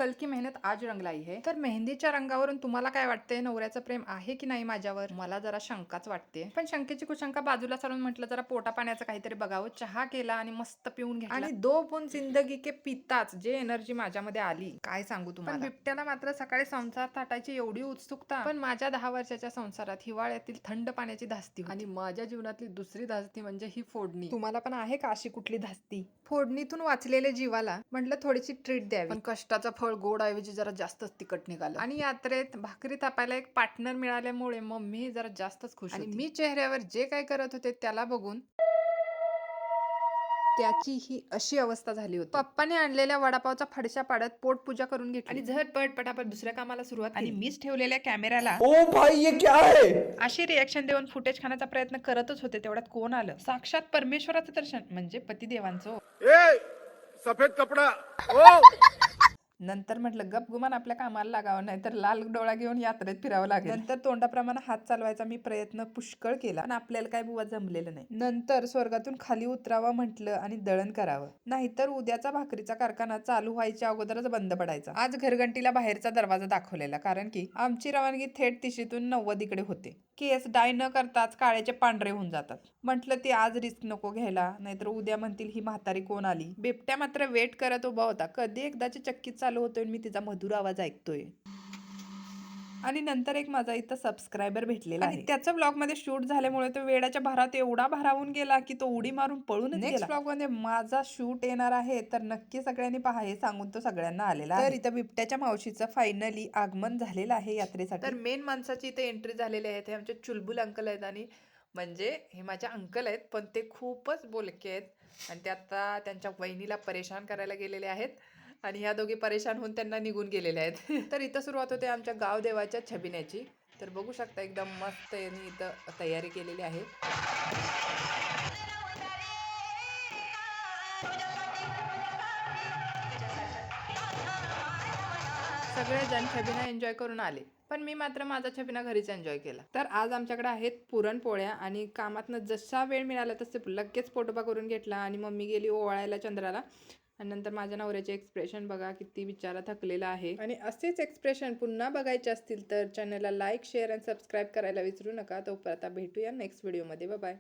कल की मेहनत आज रंग लाई है. तर मेहंदीच्या रंगावरून तुम्हाला काय वाटतंय? नवऱ्याचं प्रेम आहे की नाही माझ्यावर? मला जरा शंकाच वाटते. पण शंकेची कुशंका बाजूला सारून म्हटलं जरा पोटा पाण्याचं काहीतरी बघावं. चहा केला आणि मस्त पिऊन घेतला आणि 2 बूंद जिंदगी के पिताच जे एनर्जी माझ्यामध्ये आली काय सांगू तुम्हाला. पण बिबट्याला मात्र सकाळी संसार थाटायची एवढी उत्सुकता. पण माझ्या 10 वर्षाच्या संसारात हिवाळ्यातील थंड पाण्याची धास्ती होती. आणि माझ्या जीवनातली दुसरी धास्ती म्हणजे ही फोडणी. तुम्हाला पण आहे का अशी कुठली धास्ती? फोडणीतून वाचलेल्या जीवाला म्हटलं थोडीशी ट्रीट द्यावी. पण कष्टाचं फळ गोड ऐवजी जरा जास्तच तिखट निघालं. आणि यात्रेत भाकरी थापायला एक पार्टनर मिळाल्यामुळे मम्मी जरा जास्तच खुश होती. आणि मी चेहऱ्यावर जे काय करत होते त्याला बघून त्याची ही अशी अवस्था झाली होती. पप्पाने आणलेल्या वडापावचा फडशा पाडत पोटपूजा करून घेतली आणि झटपट पटापट दुसऱ्या कामाला सुरुवात केली. आणि मीच ठेवलेल्या कॅमेऱ्याला ओ भाई ये क्या है? अशी रिएक्शन देऊन फुटेज खाण्याचा प्रयत्न करतच होते. तेवढ्यात कोण आलं? साक्षात परमेश्वराचं दर्शन म्हणजे पतिदेवांचं. ए सफेद कपड़ा ओ नंतर म्हटलं गप गुमान आपल्या कामाला लागावं, नाही तर लाल डोळा घेऊन यात्रेत फिरावं लागेल. नंतर तोंडाप्रमाणे हात चालवायचा मी प्रयत्न पुष्कळ केला पण आपल्याला काय बुवा जमलेलं नाही. नंतर स्वर्गातून खाली उतरावं म्हटलं आणि दळण करावं, नाहीतर उद्याचा भाकरीचा कारखाना चालू व्हायच्या अगोदरच बंद पडायचा. आज घरघंटीला बाहेरचा दरवाजा दाखवलेला, कारण की आमची रवानगी थेट तिशीतून 90 होते. केस डाय न करताच काळ्याचे पांढरे होऊन जातात. म्हटलं ती आज रिस्क नको घ्यायला, नाहीतर उद्या म्हणतील ही म्हातारी कोण आली. बिबट्या मात्र वेट करत उभा होता. कधी एकदाची चक्कीत चालू होतोय मी तिचा मधुर आवाज ऐकतोय. आणि नंतर एक माझा इथं सबस्क्रायबर भेटलेला आहे. त्याचं ब्लॉग मध्ये शूट झाल्यामुळे तो वेडाच्या भारात एवढा भारावून गेला की तो उडी मारून पळून गेला. नेक्स्ट ब्लॉग मध्ये माझा शूट येणार आहे, तर नक्की सगळ्यांनी पहा हे सांगून तो सगळ्यांना आलेला आहे. तर इथं बिबट्याच्या मावशीचं फायनली आगमन झालेलं आहे यात्रेसाठी. तर मेन माणसाची इथे एंट्री झालेली आहे. ते आमचे चुलबुल अंकल आहेत आणि म्हणजे हे माझ्या अंकल आहेत, पण ते खूपच बोलके आहेत आणि ते आता त्यांच्या वहिनीला परेशान करायला गेलेले आहेत आणि ह्या दोघी परेशान होऊन त्यांना निघून गेलेले आहेत. तर इथं सुरुवात होते आमच्या गावदेवाच्या छबिन्याची. तर बघू शकता एकदम मस्त यांनी इथं तयारी केलेली आहे. सगळेजण छबिना एन्जॉय करून आले, पण मी मात्र माझा छबिना घरीच एन्जॉय केला. तर आज आमच्याकडे आहेत पुरणपोळ्या आणि कामातनं जसा वेळ मिळाला तसे लगेच पोटोबा करून घेतला आणि मम्मी गेली ओवाळायला चंद्राला. आणि नंतर माझ्या नवऱ्याचे एक्सप्रेशन बघा किती बिचारा थकलेला आहे. आणि असेच एक्सप्रेशन पुन्हा बघायचे असतील तर चॅनलला लाईक शेअर आणि सबस्क्राईब करायला विसरू नका. तोपर्यंत भेटूया नेक्स्ट व्हिडिओमध्ये. Bye bye.